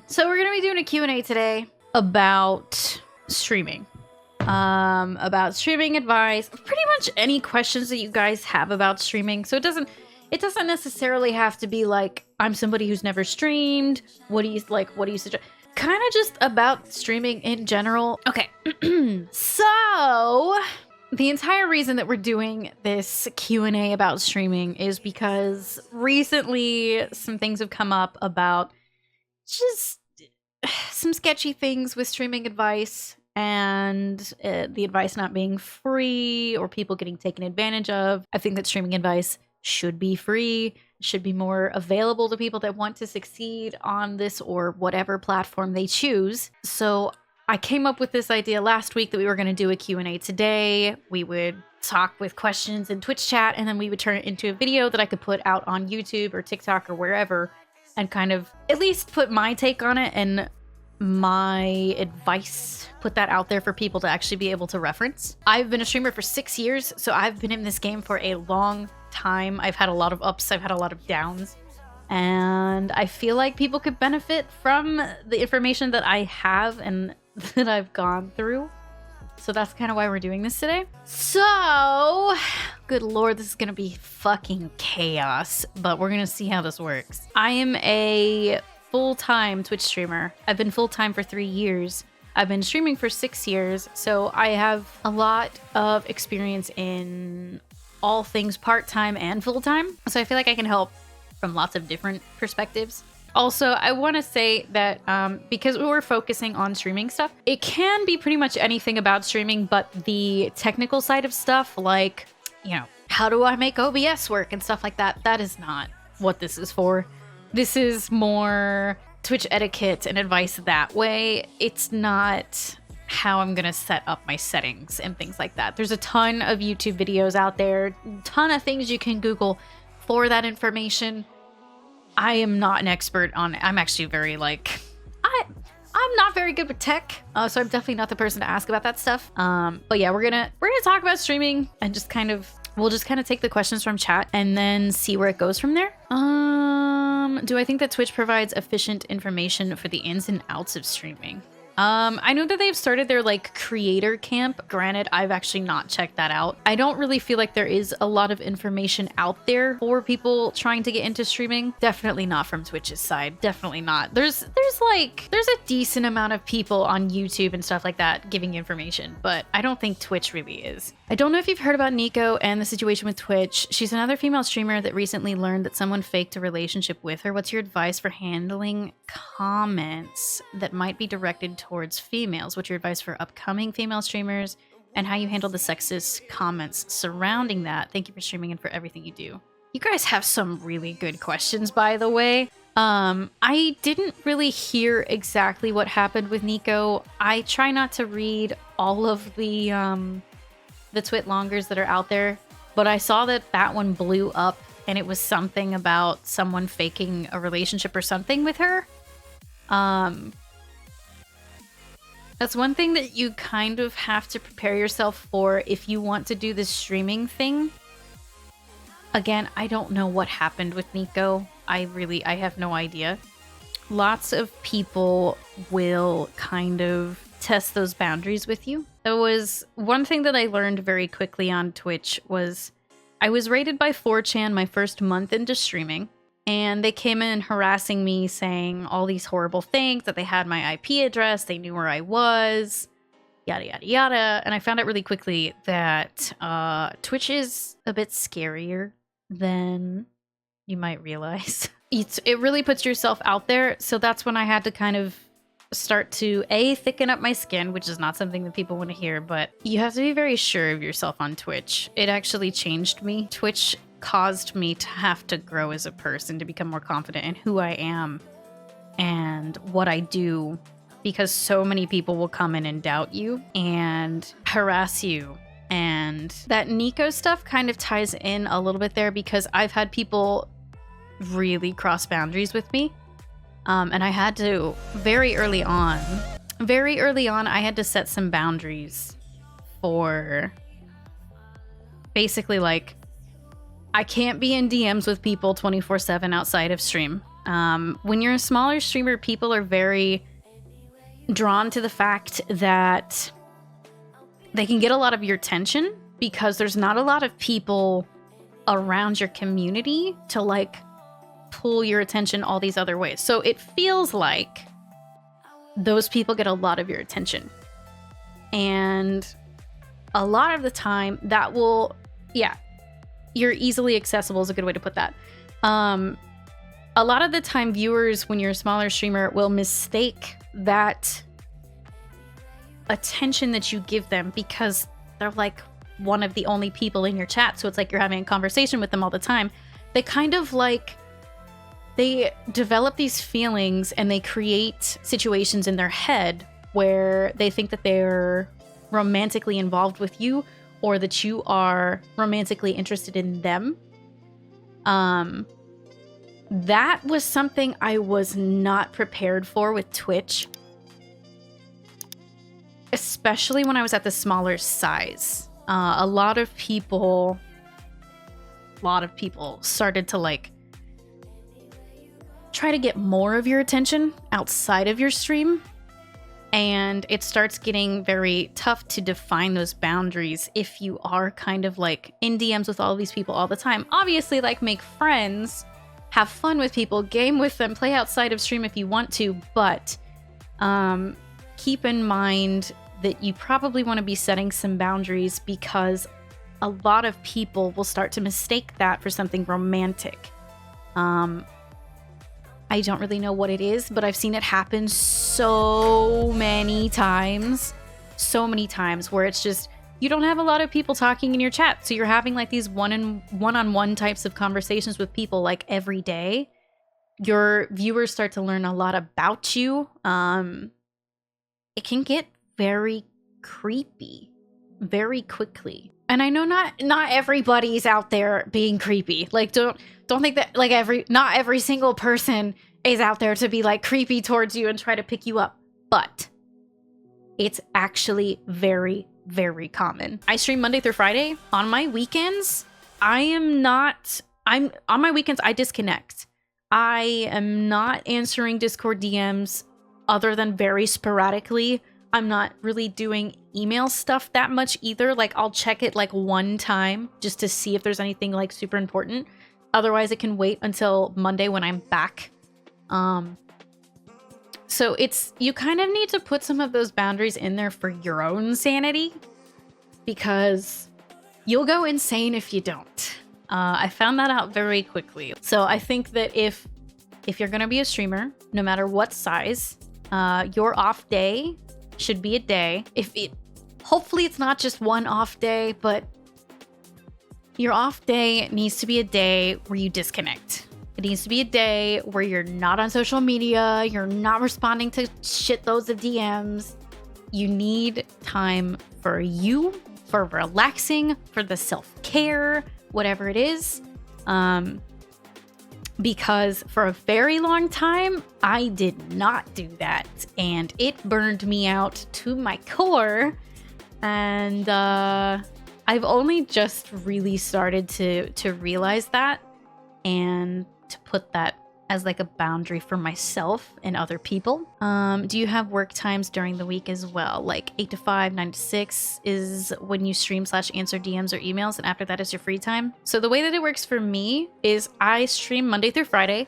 So we're gonna be doing a Q&A today about streaming. About streaming advice, pretty much any questions that you guys have about streaming. So it doesn't necessarily have to be like, I'm somebody who's never streamed. What do you suggest? Kind of just about streaming in general. Okay. So the entire reason that we're doing this Q&A about streaming is because recently some things have come up about just some sketchy things with streaming advice and the advice not being free or people getting taken advantage of. I think that streaming advice should be free, should be more available to people that want to succeed on this or whatever platform they choose. So I came up with this idea last week that we were going to do a Q&A today. We would talk with questions in Twitch chat, and then we would turn it into a video that I could put out on YouTube or TikTok or wherever and kind of at least put my take on it and my advice, put that out there for people to actually be able to reference. I've been a streamer for 6 years, so I've been in this game for a long time. I've had a lot of ups, I've had a lot of downs, and I feel like people could benefit from the information that I have and that I've gone through. So that's kind of why we're doing this today. So, good lord, this is gonna be fucking chaos, but we're gonna see how this works. I am a full-time Twitch streamer. I've been full-time for 3 years. I've been streaming for 6 years, so I have a lot of experience in all things part-time and full-time. So I feel like I can help from lots of different perspectives. Also, I want to say that because we're focusing on streaming stuff, it can be pretty much anything about streaming, but the technical side of stuff, like, you know, how do I make OBS work and stuff like that, that is not what this is for. This is more Twitch etiquette and advice that way. It's not how I'm gonna set up my settings and things like that. There's a ton of YouTube videos out there, ton of things you can Google for that information. I am not an expert on it. I'm actually very I'm not very good with tech, so I'm definitely not the person to ask about that stuff. But yeah, we're gonna talk about streaming and we'll just kind of take the questions from chat and then see where it goes from there. Do I think that Twitch provides efficient information for the ins and outs of streaming? I know that they've started their creator camp. Granted, I've actually not checked that out. I don't really feel like there is a lot of information out there for people trying to get into streaming. Definitely not from Twitch's side. Definitely not. There's a decent amount of people on YouTube and stuff like that giving information, but I don't think Twitch really is. I don't know if you've heard about Nico and the situation with Twitch. She's another female streamer that recently learned that someone faked a relationship with her. What's your advice for handling comments that might be directed towards females? What's your advice for upcoming female streamers and how you handle the sexist comments surrounding that? Thank you for streaming and for everything you do. You guys have some really good questions, by the way. I didn't really hear exactly what happened with Nico. I try not to read all of the twit longers that are out there, but I saw that one blew up and it was something about someone faking a relationship or something with her. That's one thing that you kind of have to prepare yourself for if you want to do this streaming thing. Again, I don't know what happened with Nico. I have no idea. Lots of people will kind of test those boundaries with you. There was one thing that I learned very quickly on Twitch was I was raided by 4chan my first month into streaming, and they came in harassing me saying all these horrible things, that they had my IP address, they knew where I was, yada, yada, yada. And I found out really quickly that Twitch is a bit scarier than you might realize. It really puts yourself out there. So that's when I had to kind of start to thicken up my skin, which is not something that people want to hear, but you have to be very sure of yourself on Twitch. It actually changed me. Twitch caused me to have to grow as a person, to become more confident in who I am and what I do, because so many people will come in and doubt you and harass you. And that Nico stuff kind of ties in a little bit there, because I've had people really cross boundaries with me. And I had to, very early on, I had to set some boundaries for basically I can't be in DMs with people 24/7 outside of stream. When you're a smaller streamer, people are very drawn to the fact that they can get a lot of your attention because there's not a lot of people around your community to like pull your attention all these other ways. So it feels like those people get a lot of your attention. And a lot of the time that will, you're easily accessible is a good way to put that. A lot of the time viewers, when you're a smaller streamer, will mistake that attention that you give them because they're like one of the only people in your chat. So it's like you're having a conversation with them all the time. They kind of like, they develop these feelings and they create situations in their head where they think that they're romantically involved with you or that you are romantically interested in them. That was something I was not prepared for with Twitch, especially when I was at the smaller size. A lot of people started to like try to get more of your attention outside of your stream, and it starts getting very tough to define those boundaries if you are kind of like in DMs with all of these people all the time. Obviously, like, make friends, have fun with people, game with them, play outside of stream if you want to, but keep in mind that you probably want to be setting some boundaries because a lot of people will start to mistake that for something romantic. I don't really know what it is, but I've seen it happen so many times where it's just, you don't have a lot of people talking in your chat. So you're having like these one-on-one types of conversations with people like every day. Your viewers start to learn a lot about you. It can get very creepy very quickly. And I know not everybody's out there being creepy. Like, don't think that like not every single person is out there to be like creepy towards you and try to pick you up. But it's actually very, very common. I stream Monday through Friday. On my weekends, on my weekends, I disconnect. I am not answering Discord DMs other than very sporadically. I'm not really doing email stuff that much either. Like, I'll check it like one time just to see if there's anything like super important. Otherwise, it can wait until Monday when I'm back. So you kind of need to put some of those boundaries in there for your own sanity, because you'll go insane if you don't. I found that out very quickly. So I think that if you're going to be a streamer, no matter what size, your off day should be a day. Hopefully it's not just one off day, but your off day needs to be a day where you disconnect. It needs to be a day where you're not on social media, you're not responding to shitloads of DMs. You need time for you, for relaxing, for the self-care, whatever it is. Because for a very long time, I did not do that, and it burned me out to my core. And I've only just really started to realize that and to put that as like a boundary for myself and other people. Do you have work times during the week as well? Like 8 to 5, 9 to 6 is when you stream / answer DMs or emails, and after that is your free time. So the way that it works for me is I stream Monday through Friday.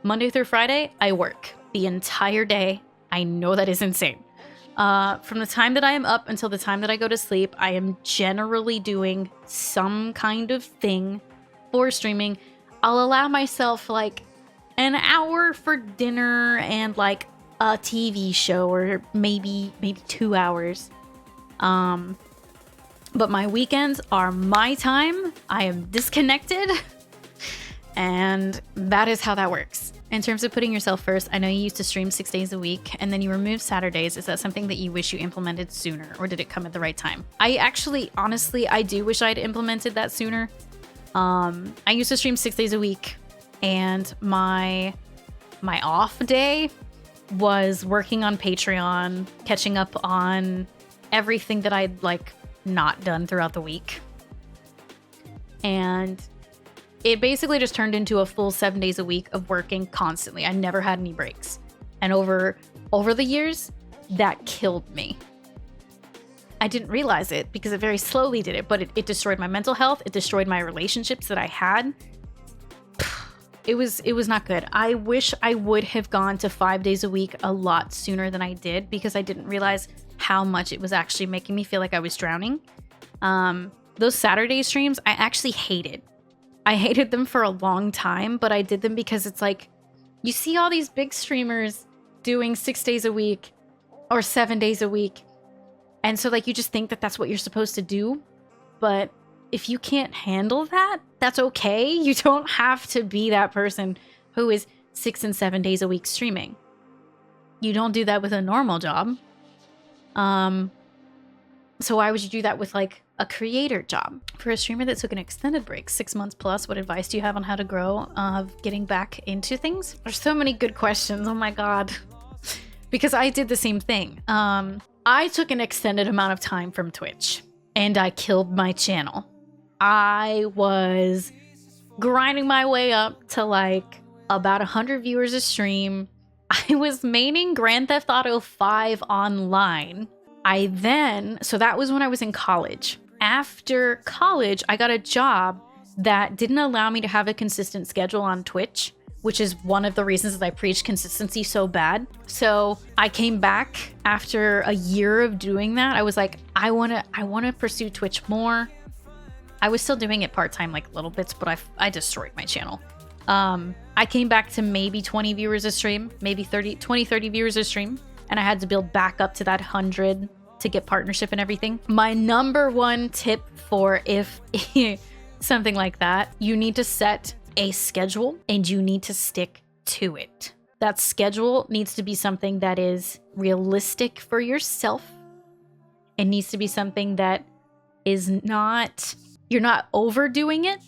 Monday through Friday, I work the entire day. I know that is insane. From the time that I am up until the time that I go to sleep, I am generally doing some kind of thing for streaming. I'll allow myself like an hour for dinner and like a TV show, or maybe 2 hours. But my weekends are my time. I am disconnected. And that is how that works. In terms of putting yourself first, I know you used to stream 6 days a week and then you removed Saturdays. Is that something that you wish you implemented sooner, or did it come at the right time? I actually, honestly, I do wish I'd implemented that sooner. I used to stream 6 days a week, and my off day was working on Patreon, catching up on everything that I'd like not done throughout the week. And it basically just turned into a full 7 days a week of working constantly. I never had any breaks. And over the years, that killed me. I didn't realize it because it very slowly did it, but it destroyed my mental health. It destroyed my relationships that I had. It was not good. I wish I would have gone to 5 days a week a lot sooner than I did because I didn't realize how much it was actually making me feel like I was drowning. Those Saturday streams, I actually hated. I hated them for a long time, but I did them because it's like, you see all these big streamers doing 6 days a week or 7 days a week. And so like, you just think that that's what you're supposed to do. But if you can't handle that, that's okay. You don't have to be that person who is 6 and 7 days a week streaming. You don't do that with a normal job. So why would you do that with like a creator job? For a streamer that took an extended break, 6 months plus, what advice do you have on how to grow, getting back into things? There's so many good questions. Oh my God. Because I did the same thing. I took an extended amount of time from Twitch and I killed my channel. I was grinding my way up to like about 100 viewers a stream. I was maining Grand Theft Auto 5 online. So that was when I was in college. After college, I got a job that didn't allow me to have a consistent schedule on Twitch, which is one of the reasons that I preach consistency so bad. So I came back after a year of doing that. I was like, I wanna pursue Twitch more. I was still doing it part-time, like little bits, but I destroyed my channel. I came back to maybe 20 viewers a stream, maybe 30 viewers a stream. And I had to build back up to that 100 to get partnership and everything. My number one tip for if something like that, you need to set a schedule and you need to stick to it. That schedule needs to be something that is realistic for yourself. It needs to be something that is not, you're not overdoing it.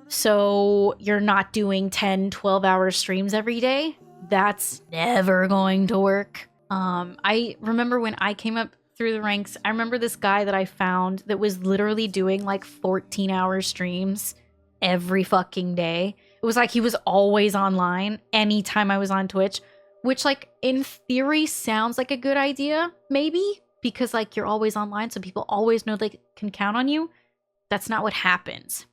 So you're not doing 10, 12-hour streams every day. That's never going to work. I remember when I came up through the ranks, I remember this guy that I found that was literally doing like 14-hour streams every fucking day. It was like he was always online anytime I was on Twitch, which like in theory sounds like a good idea, maybe, because like you're always online so people always know they can count on you. That's not what happens.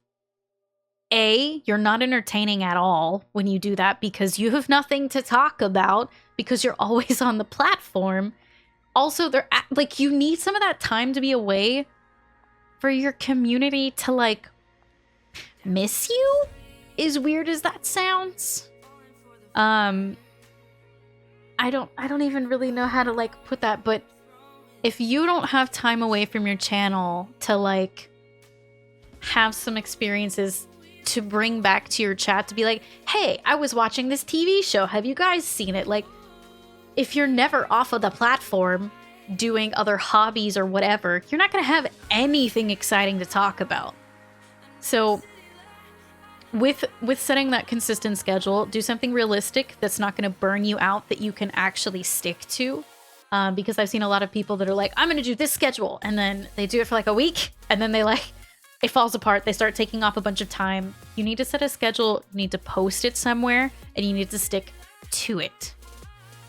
You're not entertaining at all when you do that because you have nothing to talk about because you're always on the platform. Also, like you need some of that time to be away for your community to like miss you, as weird as that sounds. I don't even really know how to like put that, but if you don't have time away from your channel to like have some experiences to bring back to your chat to be like, hey, I was watching this TV show. Have you guys seen it? Like, if you're never off of the platform doing other hobbies or whatever, you're not going to have anything exciting to talk about. So with setting that consistent schedule, do something realistic that's not going to burn you out, that you can actually stick to. Because I've seen a lot of people that are like, I'm going to do this schedule. And then they do it for like a week. And then it falls apart. They start taking off a bunch of time. You need to set a schedule. You need to post it somewhere. And you need to stick to it.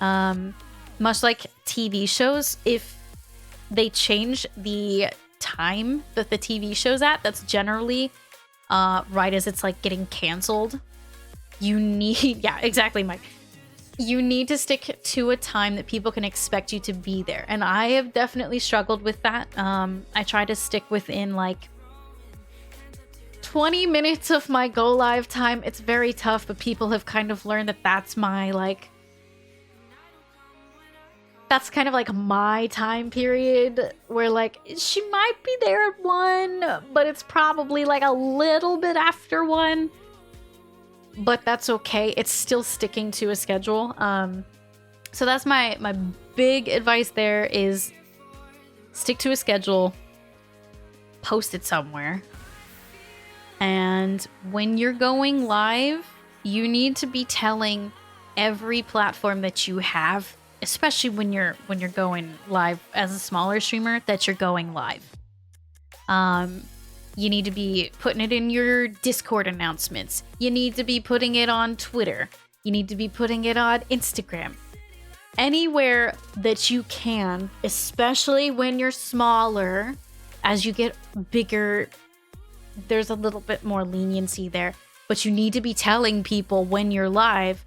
Much like TV shows, if they change the time that the TV show's at, that's generally right as it's like getting canceled. You need, yeah, exactly, Mike. You need to stick to a time that people can expect you to be there. And I have definitely struggled with that. I try to stick within like 20 minutes of my go live time. It's very tough, but people have kind of learned that that's my like, that's kind of like my time period where like she might be there at 1, but it's probably like a little bit after 1. But that's okay. It's still sticking to a schedule. So that's my big advice there is stick to a schedule, post it somewhere. And when you're going live, you need to be telling every platform that you have, especially when you're going live as a smaller streamer, that you're going live. You need to be putting it in your Discord announcements. You need to be putting it on Twitter. You need to be putting it on Instagram. Anywhere that you can, especially when you're smaller. As you get bigger, there's a little bit more leniency there. But you need to be telling people when you're live.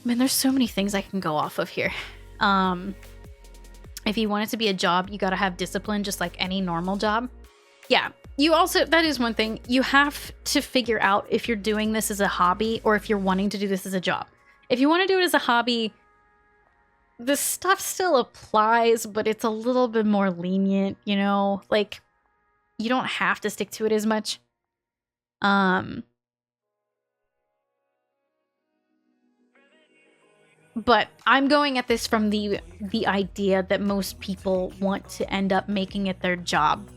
Man, there's so many things I can go off of here. If you want it to be a job, you gotta have discipline just like any normal job. Yeah, you also, that is one thing. You have to figure out if you're doing this as a hobby or if you're wanting to do this as a job. If you want to do it as a hobby, the stuff still applies, but it's a little bit more lenient, you know? Like, you don't have to stick to it as much. But I'm going at this from the idea that most people want to end up making it their job.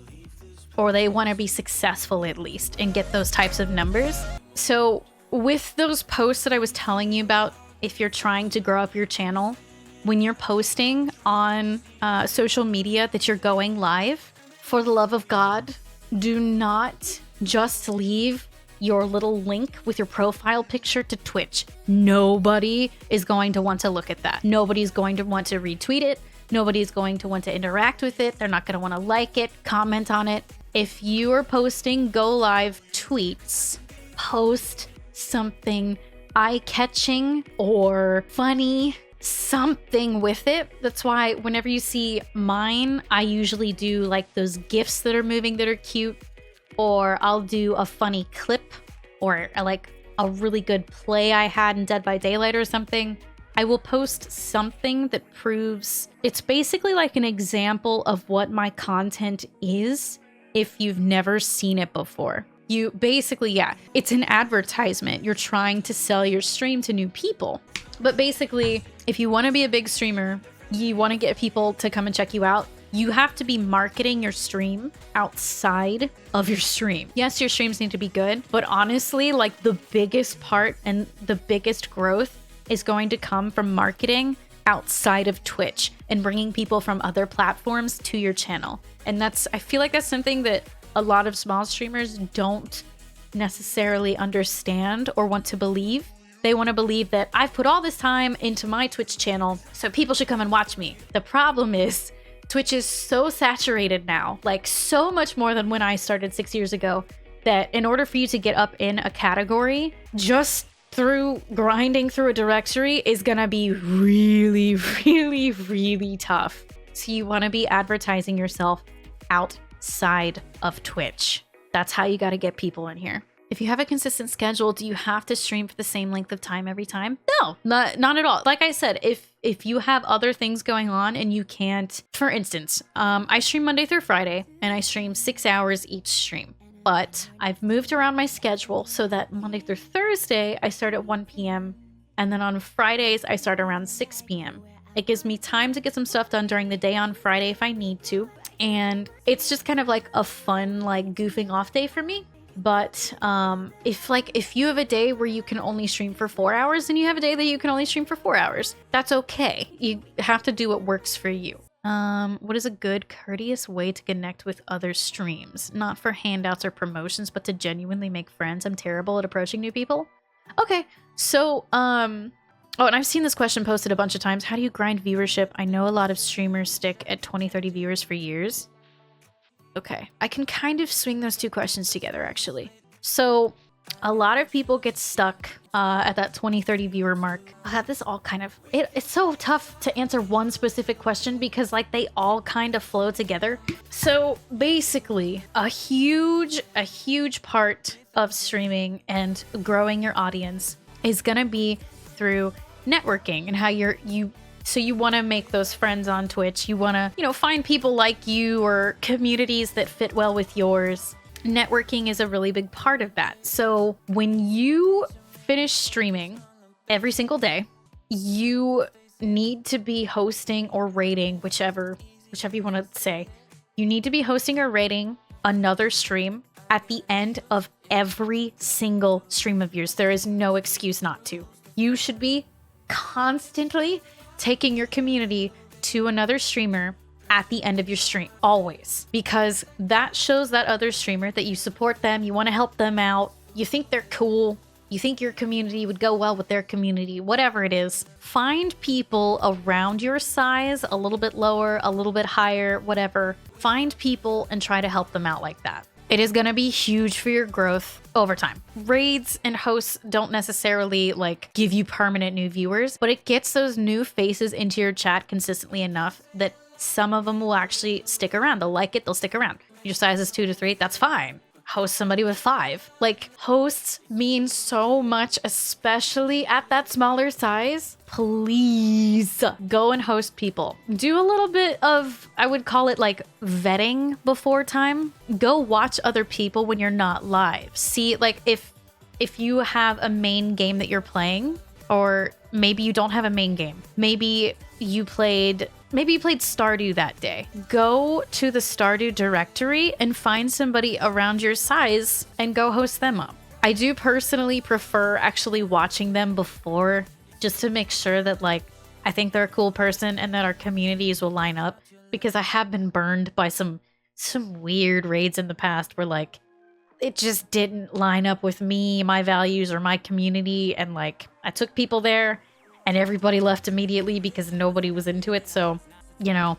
Or they want to be successful at least and get those types of numbers. So with those posts that I was telling you about, if you're trying to grow up your channel, when you're posting on social media that you're going live, for the love of God, do not just leave your little link with your profile picture to Twitch. Nobody is going to want to look at that. Nobody's going to want to retweet it. Nobody's going to want to interact with it. They're not going to want to like it, comment on it. If you are posting go live tweets, post something eye-catching or funny, something with it. That's why whenever you see mine, I usually do like those GIFs that are moving that are cute, or I'll do a funny clip or like a really good play I had in Dead by Daylight or something. I will post something that proves it's basically like an example of what my content is if you've never seen it before. You basically, yeah, it's an advertisement. You're trying to sell your stream to new people. But basically, if you want to be a big streamer, you want to get people to come and check you out, you have to be marketing your stream outside of your stream. Yes, your streams need to be good, but honestly, like the biggest part and the biggest growth is going to come from marketing outside of Twitch and bringing people from other platforms to your channel. And I feel like that's something that a lot of small streamers don't necessarily understand or want to believe. They want to believe that I've put all this time into my Twitch channel, so people should come and watch me. The problem is Twitch is so saturated now, like so much more than when I started 6 years ago, that in order for you to get up in a category, just through grinding through a directory is gonna be really, really, really tough. So you want to be advertising yourself outside of Twitch. That's how you got to get people in here. If you have a consistent schedule, do you have to stream for the same length of time every time? No, not at all. Like I said, if you have other things going on and you can't, for instance, I stream Monday through Friday and I stream 6 hours each stream. But I've moved around my schedule so that Monday through Thursday, I start at 1 p.m. And then on Fridays, I start around 6 p.m. It gives me time to get some stuff done during the day on Friday if I need to. And it's just kind of like a fun, like goofing off day for me. But if you have a day where you can only stream for 4 hours and you have a day that you can only stream for 4 hours, that's okay. You have to do what works for you. What is a good, courteous way to connect with other streams? Not for handouts or promotions, but to genuinely make friends. I'm terrible at approaching new people. Okay, so, oh, and I've seen this question posted a bunch of times. How do you grind viewership? I know a lot of streamers stick at 20, 30 viewers for years. Okay, I can kind of swing those two questions together, actually. So a lot of people get stuck at that 20, 30 viewer mark. This all kind of, it's so tough to answer one specific question because like they all kind of flow together. So basically a huge part of streaming and growing your audience is gonna be through networking and how so you want to make those friends on Twitch. You want to, find people like you or communities that fit well with yours. Networking is a really big part of that. So when you finish streaming every single day, you need to be hosting or rating, whichever you want to say. You need to be hosting or rating another stream at the end of every single stream of yours. There is no excuse not to. You should be constantly taking your community to another streamer at the end of your stream, always, because that shows that other streamer that you support them, you want to help them out, you think they're cool, you think your community would go well with their community, whatever it is. Find people around your size, a little bit lower, a little bit higher, whatever. Find people and try to help them out like that. It is going to be huge for your growth over time. Raids and hosts don't necessarily like give you permanent new viewers, but it gets those new faces into your chat consistently enough that some of them will actually stick around. They'll like it, they'll stick around. Your size is 2 to 3, that's fine. Host somebody with 5. Like, hosts mean so much, especially at that smaller size. Please go and host people. Do a little bit of, I would call it like vetting before time. Go watch other people when you're not live. See, like if you have a main game that you're playing, or maybe you don't have a main game. Maybe you played Stardew that day. Go to the Stardew directory and find somebody around your size and go host them up. I do personally prefer actually watching them before, just to make sure that like I think they're a cool person and that our communities will line up, because I have been burned by some weird raids in the past where like it just didn't line up with me, my values, or my community, and like I took people there and everybody left immediately because nobody was into it. So, you know,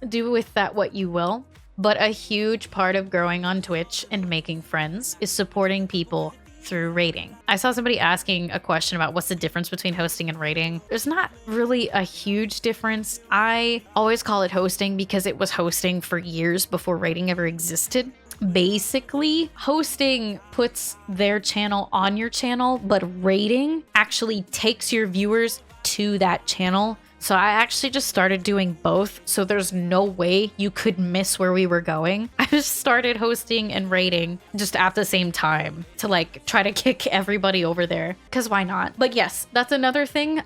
do with that what you will. But a huge part of growing on Twitch and making friends is supporting people through raiding. I saw somebody asking a question about what's the difference between hosting and raiding. There's not really a huge difference. I always call it hosting because it was hosting for years before raiding ever existed. Basically, hosting puts their channel on your channel, but raiding actually takes your viewers to that channel. So I actually just started doing both, so there's no way you could miss where we were going. I just started hosting and raiding just at the same time to like try to kick everybody over there, because why not? But yes, that's another thing.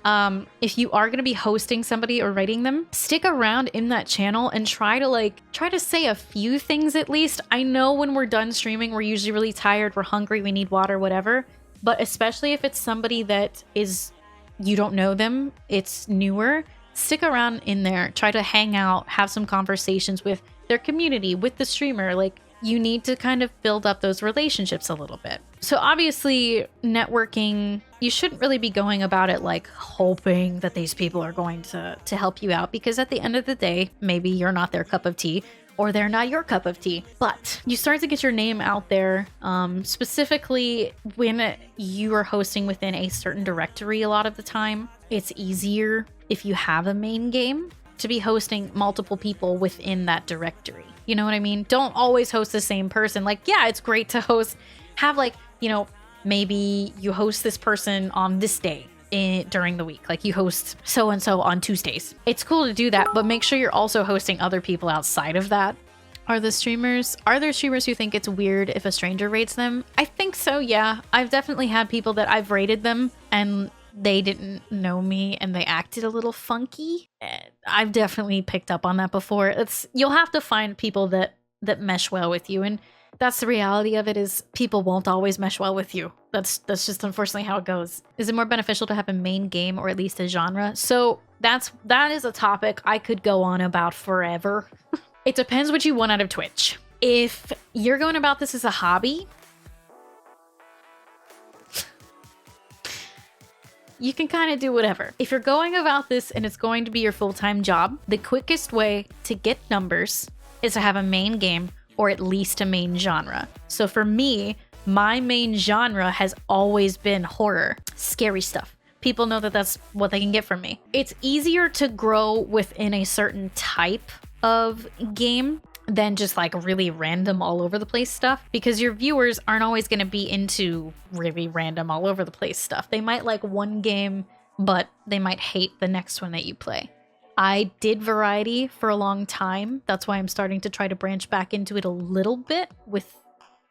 If you are going to be hosting somebody or raiding them, stick around in that channel and try to say a few things at least. I know when we're done streaming, we're usually really tired, we're hungry, we need water, whatever. But especially if it's somebody that is, you don't know them, it's newer, stick around in there, try to hang out, have some conversations with their community, with the streamer. Like, you need to kind of build up those relationships a little bit. So obviously networking, you shouldn't really be going about it like hoping that these people are going to help you out, because at the end of the day, maybe you're not their cup of tea, or they're not your cup of tea. But you start to get your name out there, specifically when you are hosting within a certain directory. A lot of the time, it's easier if you have a main game to be hosting multiple people within that directory. You know what I mean? Don't always host the same person. Like, yeah, it's great to have like, you know, maybe you host this person on this day during the week. Like, you host so-and-so on Tuesdays. It's cool to do that, but make sure you're also hosting other people outside of that. Are there streamers who think it's weird if a stranger rates them? I think so, yeah. I've definitely had people that I've rated them and they didn't know me and they acted a little funky. I've definitely picked up on that before. You'll have to find people that mesh well with you, and that's the reality of it, is people won't always mesh well with you. That's just unfortunately how it goes. Is it more beneficial to have a main game or at least a genre? So that is a topic I could go on about forever. It depends what you want out of Twitch. If you're going about this as a hobby, you can kind of do whatever. If you're going about this and it's going to be your full-time job, the quickest way to get numbers is to have a main game or at least a main genre. So for me, my main genre has always been horror, scary stuff. People know that that's what they can get from me. It's easier to grow within a certain type of game than just like really random all over the place stuff, because your viewers aren't always going to be into really random all over the place stuff. They might like one game, but they might hate the next one that you play. I did variety for a long time. That's why I'm starting to try to branch back into it a little bit, with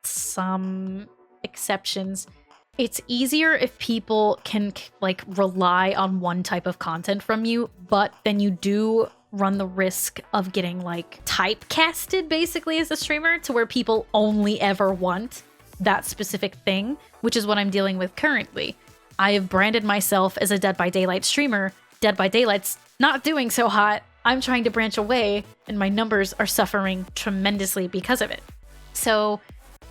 some exceptions. It's easier if people can like rely on one type of content from you, but then you do run the risk of getting like typecasted basically as a streamer, to where people only ever want that specific thing, which is what I'm dealing with currently. I have branded myself as a Dead by Daylight streamer. Dead by Daylight's not doing so hot. I'm trying to branch away and my numbers are suffering tremendously because of it. So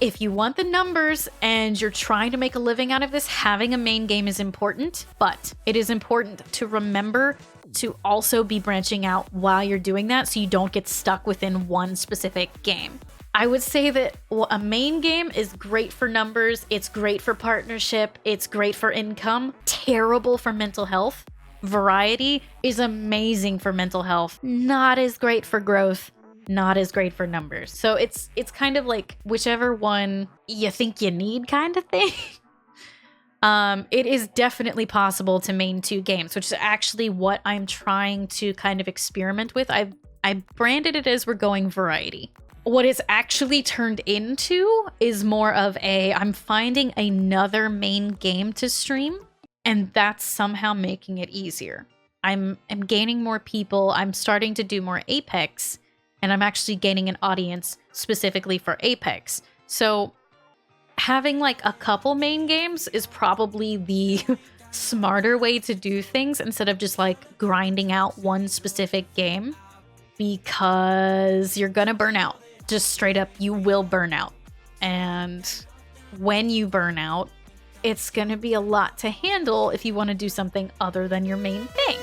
if you want the numbers and you're trying to make a living out of this, having a main game is important, but it is important to remember to also be branching out while you're doing that so you don't get stuck within one specific game. I would say that a main game is great for numbers, it's great for partnership, it's great for income, terrible for mental health. Variety is amazing for mental health, not as great for growth, not as great for numbers. So it's kind of like whichever one you think you need kind of thing. It is definitely possible to main 2 games, which is actually what I'm trying to kind of experiment with. I branded it as we're going variety. What it's actually turned into is more of I'm finding another main game to stream, and that's somehow making it easier. I'm gaining more people. I'm starting to do more Apex, and I'm actually gaining an audience specifically for Apex. So having like a couple main games is probably the smarter way to do things instead of just like grinding out one specific game, because you're gonna burn out. Just straight up, you will burn out. And when you burn out, it's gonna be a lot to handle if you want to do something other than your main thing.